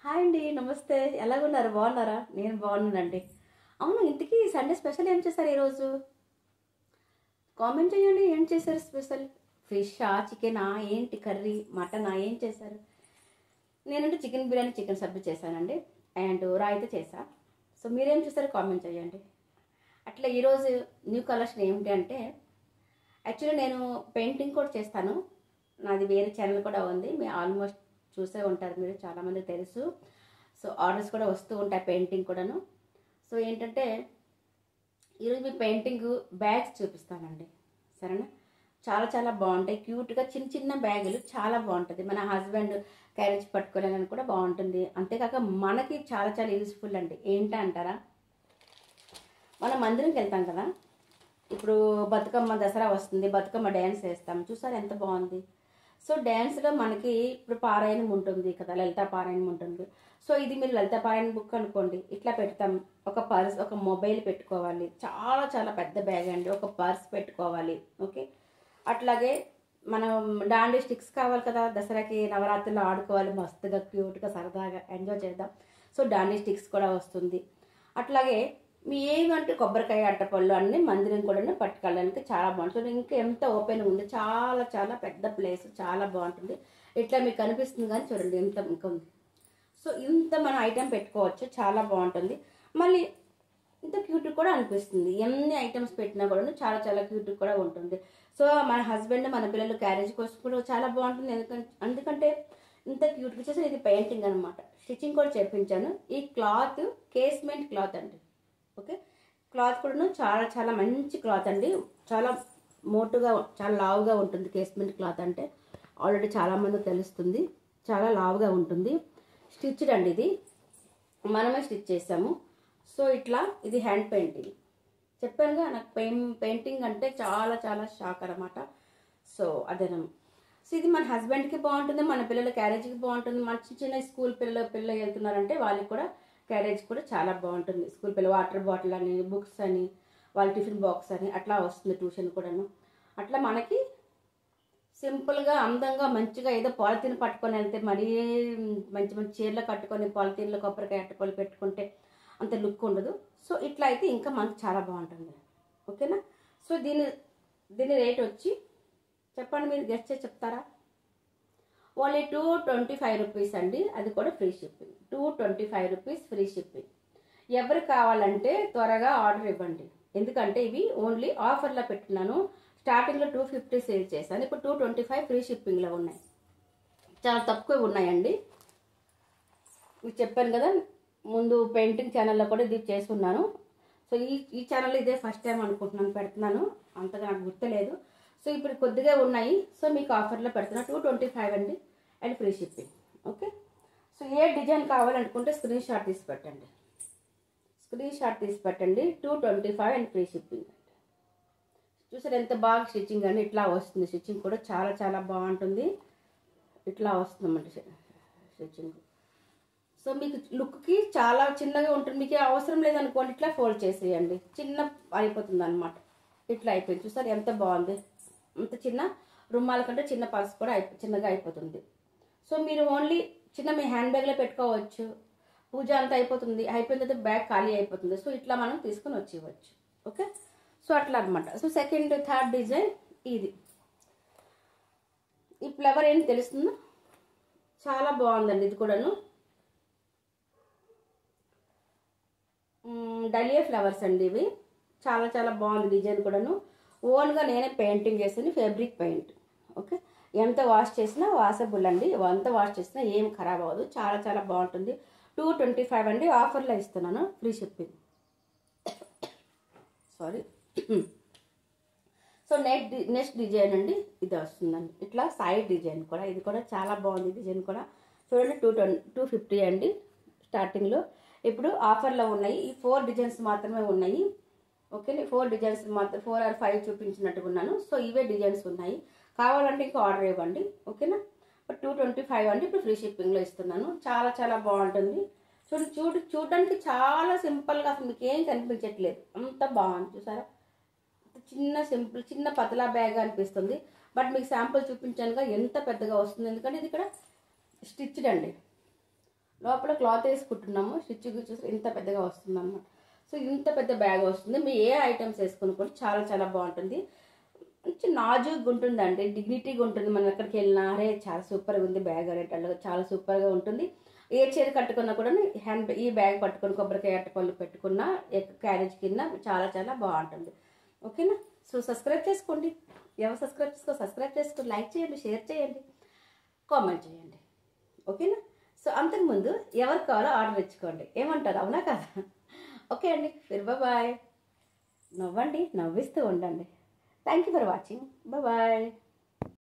Hi అండి, నమస్తే. ఎలాగున్నారు? బాగున్నారా? నేను బాగున్నానండి. అవును, ఇంతకీ సండే స్పెషల్ ఏం చేశారు ఈరోజు? కామెంట్ చేయండి. ఏం చేశారు స్పెషల్? ఫిషా, చికెనా, ఏంటి కర్రీ, మటనా, ఏం చేశారు? నేనంటే చికెన్ బిర్యానీ, చికెన్ సబ్జీ చేశానండి. అండ్ రాయితే చేశా. సో మీరేం చేశారు? కామెంట్ చేయండి. అట్లా ఈరోజు న్యూ కలెక్షన్ ఏమిటి అంటే, యాక్చువల్లీ నేను పెయింటింగ్ కూడా చేస్తాను. నాది వేరే ఛానల్ కూడా ఉంది. మీరు ఆల్మోస్ట్ చూసే ఉంటారు, మీరు చాలామంది తెలుసు. సో ఆర్డర్స్ కూడా వస్తూ ఉంటాయి పెయింటింగ్ కూడాను. సో ఏంటంటే ఈరోజు మీ పెయింటింగ్ బ్యాగ్స్ చూపిస్తానండి, సరేనా? చాలా చాలా బాగుంటాయి, క్యూట్గా చిన్న చిన్న బ్యాగులు, చాలా బాగుంటుంది. మన హస్బెండ్ క్యారేజ్ పట్టుకోవాలని కూడా బాగుంటుంది. అంతేకాక మనకి చాలా చాలా యూస్ఫుల్ అండి. ఏంటంటారా, మనం మందిరంకి వెళ్తాం కదా, ఇప్పుడు బతుకమ్మ దసరా వస్తుంది, బతుకమ్మ డ్యాన్స్ వేస్తాం, చూసారు ఎంత బాగుంది. సో డ్యాన్స్లో మనకి ఇప్పుడు పారాయణం ఉంటుంది కదా, లలిత పారాయణం ఉంటుంది. సో ఇది మీరు లలిత పారాయణ బుక్ అనుకోండి, ఇట్లా పెడతాం. ఒక పర్స్, ఒక మొబైల్ పెట్టుకోవాలి, చాలా చాలా పెద్ద బ్యాగ్ అండి. ఒక పర్స్ పెట్టుకోవాలి, ఓకే. అట్లాగే మనం డాండీ స్టిక్స్ కావాలి కదా, దసరాకి నవరాత్రులు ఆడుకోవాలి, మస్తుగా క్యూట్గా సరదాగా ఎంజాయ్ చేద్దాం. సో డాండీ స్టిక్స్ కూడా వస్తుంది. అట్లాగే మీ ఏమంటే కొబ్బరికాయ, అట్టపళ్ళు అన్నీ మందిరం కూడా పట్టుకెళ్ళడానికి చాలా బాగుంటుంది. ఇంకా ఎంత ఓపెన్ ఉంది, చాలా చాలా పెద్ద ప్లేస్, చాలా బాగుంటుంది. ఇట్లా మీకు కనిపిస్తుంది కానీ చూడండి ఎంత ఇంకా ఉంది. సో ఇంత మన ఐటెం పెట్టుకోవచ్చు, చాలా బాగుంటుంది. మళ్ళీ ఇంత క్యూట్ కూడా అనిపిస్తుంది. ఎన్ని ఐటమ్స్ పెట్టినా కూడా చాలా చాలా క్యూట్ కూడా ఉంటుంది. సో మన హస్బెండ్, మన పిల్లలు క్యారేజ్ కోసం కూడా చాలా బాగుంటుంది. ఎందుకంటే ఇంత క్యూట్గా చేసి, ఇది పెయింటింగ్ అనమాట. స్టిచ్చింగ్ కూడా చేయించాను. ఈ క్లాత్ కేస్మెంట్ క్లాత్ అండి, ఓకే. క్లాత్ కూడా చాలా చాలా మంచి క్లాత్ అండి. చాలా మోటుగా, చాలా లావుగా ఉంటుంది కేస్మెంట్ క్లాత్ అంటే. ఆల్రెడీ చాలామంది తెలుస్తుంది, చాలా లావుగా ఉంటుంది. స్టిచ్డ్ అండి, ఇది మనమే స్టిచ్ చేసాము. సో ఇట్లా ఇది హ్యాండ్ పెయింటింగ్. చెప్పానుగా నాకు పెయింటింగ్ అంటే చాలా చాలా షాక్ అనమాట. సో అదేనమ్మా. సో ఇది మన హస్బెండ్కి బాగుంటుంది, మన పిల్లల క్యారేజీకి బాగుంటుంది. మన చిన్న చిన్న స్కూల్ పిల్లలు వెళ్తున్నారంటే వాళ్ళకి కూడా క్యారేజ్ కూడా చాలా బాగుంటుంది. స్కూల్ పిల్లలు వాటర్ బాటిల్ అని, బుక్స్ అని, వాళ్ళ టిఫిన్ బాక్స్ అని అట్లా వస్తుంది. ట్యూషన్ కూడాను అట్లా మనకి సింపుల్గా, అందంగా, మంచిగా. ఏదో పాలిథీన్ పట్టుకొని వెళ్తే మరీ మంచి మంచి చీరలు కట్టుకొని పాలిథీన్లో కొబ్బరికాయ అట్టపళ్ళు పెట్టుకుంటే అంత లుక్ ఉండదు. సో ఇట్లా అయితే ఇంకా మనకు చాలా బాగుంటుంది, ఓకేనా. సో దీని రేట్ వచ్చి చెప్పండి, మీరు గెస్ట్ చేసి చెప్తారా? ఓన్లీ 225 రూపీస్ అండి. అది కూడా free shipping. 225 rupees free shipping. ఎవరు కావాలంటే త్వరగా ఆర్డర్ ఇవ్వండి. ఎందుకంటే ఇవి ఓన్లీ ఆఫర్లో పెట్టినాను. స్టార్టింగ్లో 250 సేల్ చేశాను, ఇప్పుడు 225 ఫ్రీ షిప్పింగ్లో ఉన్నాయి. చాలా తక్కువ ఉన్నాయండి. మీకు చెప్పాను కదా, ముందు పెయింటింగ్ ఛానల్లో కూడా ఇది చేస్తున్నాను. సో ఈ ఛానల్లో ఇదే ఫస్ట్ టైం అనుకుంటున్నాను పెడుతున్నాను, అంతగా నాకు గుర్తులేదు. సో ఇప్పుడు కొద్దిగా ఉన్నాయి. సో మీకు ఆఫర్లో పెడుతున్నా 225 అండి, and free shipping, okay. So A design కావాలనుకుంటే స్క్రీన్ షాట్ తీసి పెట్టండి. 225 అండ్ ఫ్రీ షిప్పింగ్. చూసారు ఎంత బాగా స్టిచ్చింగ్ అని ఇట్లా వస్తుంది. స్టిచ్చింగ్ కూడా చాలా చాలా బాగుంటుంది. ఇట్లా వస్తుందన్నమాట స్టిచ్చింగ్. సో మీకు లుక్కి చాలా చిన్నగా ఉంటుంది. మీకు అవసరం లేదనుకోండి, ఇట్లా ఫోల్డ్ చేసేయండి, చిన్న అయిపోతుంది అనమాట. ఇట్లా అయిపోయింది. చూసారు ఎంత బాగుంది. అంత చిన్న రుమాల కంటే చిన్న పర్స్ కూడా చిన్నగా అయిపోతుంది. సో మీరు ఓన్లీ చిన్న మీ హ్యాండ్ బ్యాగ్లో పెట్టుకోవచ్చు. పూజ అంతా అయిపోతుంది, అయిపోయిన తర్వాత బ్యాగ్ ఖాళీ అయిపోతుంది. సో ఇట్లా మనం తీసుకొని వచ్చేయవచ్చు, ఓకే. సో అట్లా అనమాట. సో సెకండ్, థర్డ్ డిజైన్ ఇది. ఈ ఫ్లవర్ ఏంటి తెలుస్తుందా? చాలా బాగుందండి. ఇది కూడాను డలియా ఫ్లవర్స్ అండి. ఇవి చాలా చాలా బాగుంది డిజైన్ కూడాను. ఓన్గా నేనే పెయింటింగ్ చేసాను, ఫ్యాబ్రిక్ పెయింట్, ఓకే. ఎంత వాష్ చేసినా వాషబుల్ అండి. ఎంత వాష్ చేసినా ఏం ఖరాబ్ అవ్వదు. చాలా చాలా బాగుంటుంది. 225 అండి, ఆఫర్లో ఇస్తున్నాను, free shipping. Sorry. So next design అండి, ఇది వస్తుందండి. ఇట్లా సైడ్ డిజైన్ కూడా, ఇది కూడా చాలా బాగుంది. డిజైన్ కూడా చూడండి. 250 అండి స్టార్టింగ్లో. ఇప్పుడు ఆఫర్లో ఉన్నాయి. ఈ 4 డిజైన్స్ మాత్రమే ఉన్నాయి, ఓకే. 4 డిజైన్స్ మాత్రం, 4 or 5 చూపించినట్టుగా ఉన్నాను. సో ఇవే డిజైన్స్ ఉన్నాయి. కావాలంటే ఇంకా ఆర్డర్ ఇవ్వండి, ఓకేనా. బట్ 225 అండి, ఇప్పుడు ఫ్రీ షిప్పింగ్లో ఇస్తున్నాను. చాలా చాలా బాగుంటుంది. చూడడానికి చాలా సింపుల్గా, అసలు మీకు ఏం కనిపించట్లేదు, అంత బాగుంది. చూసారా, చిన్న సింపుల్, చిన్న పతలా బ్యాగ్ అనిపిస్తుంది. బట్ మీకు శాంపుల్ చూపించానుగా ఎంత పెద్దగా వస్తుంది. ఎందుకంటే ఇది ఇక్కడ స్టిచ్డ్ అండి. లోపల క్లాత్ వేసుకుంటున్నాము, స్టిచ్ చూసి ఇంత పెద్దగా వస్తుంది అన్నమాట. సో ఇంత పెద్ద బ్యాగ్ వస్తుంది. మీరు ఏ ఐటమ్స్ వేసుకుని కూడా చాలా చాలా బాగుంటుంది. మంచి నాజుగా ఉంటుందండి, డిగ్నిటీగా ఉంటుంది. మనం ఎక్కడికి వెళ్ళినా అరే చాలా సూపర్గా ఉంది బ్యాగ్ అనేటట్టుగా చాలా సూపర్గా ఉంటుంది. ఏ చీర కట్టుకున్నా కూడా ఈ బ్యాగ్ పట్టుకొని కొబ్బరికాయ అట్టపళ్ళు పెట్టుకున్నా క్యారేజ్ కింద చాలా చాలా బాగుంటుంది. ఓకేనా? సో సబ్స్క్రైబ్ చేసుకోండి. ఎవరు సబ్స్క్రైబ్ చేసుకోండి, లైక్ చేయండి, షేర్ చేయండి, కామెంట్ చేయండి. ఓకేనా? సో అంతకుముందు ఎవరికి కావాలో ఆర్డర్ ఇచ్చుకోండి. ఏమంటారు? అవునా కదా? ఓకే అండి, ఫిర్ బాయ్. నవ్వండి, నవ్విస్తూ ఉండండి. Thank you for watching. Bye.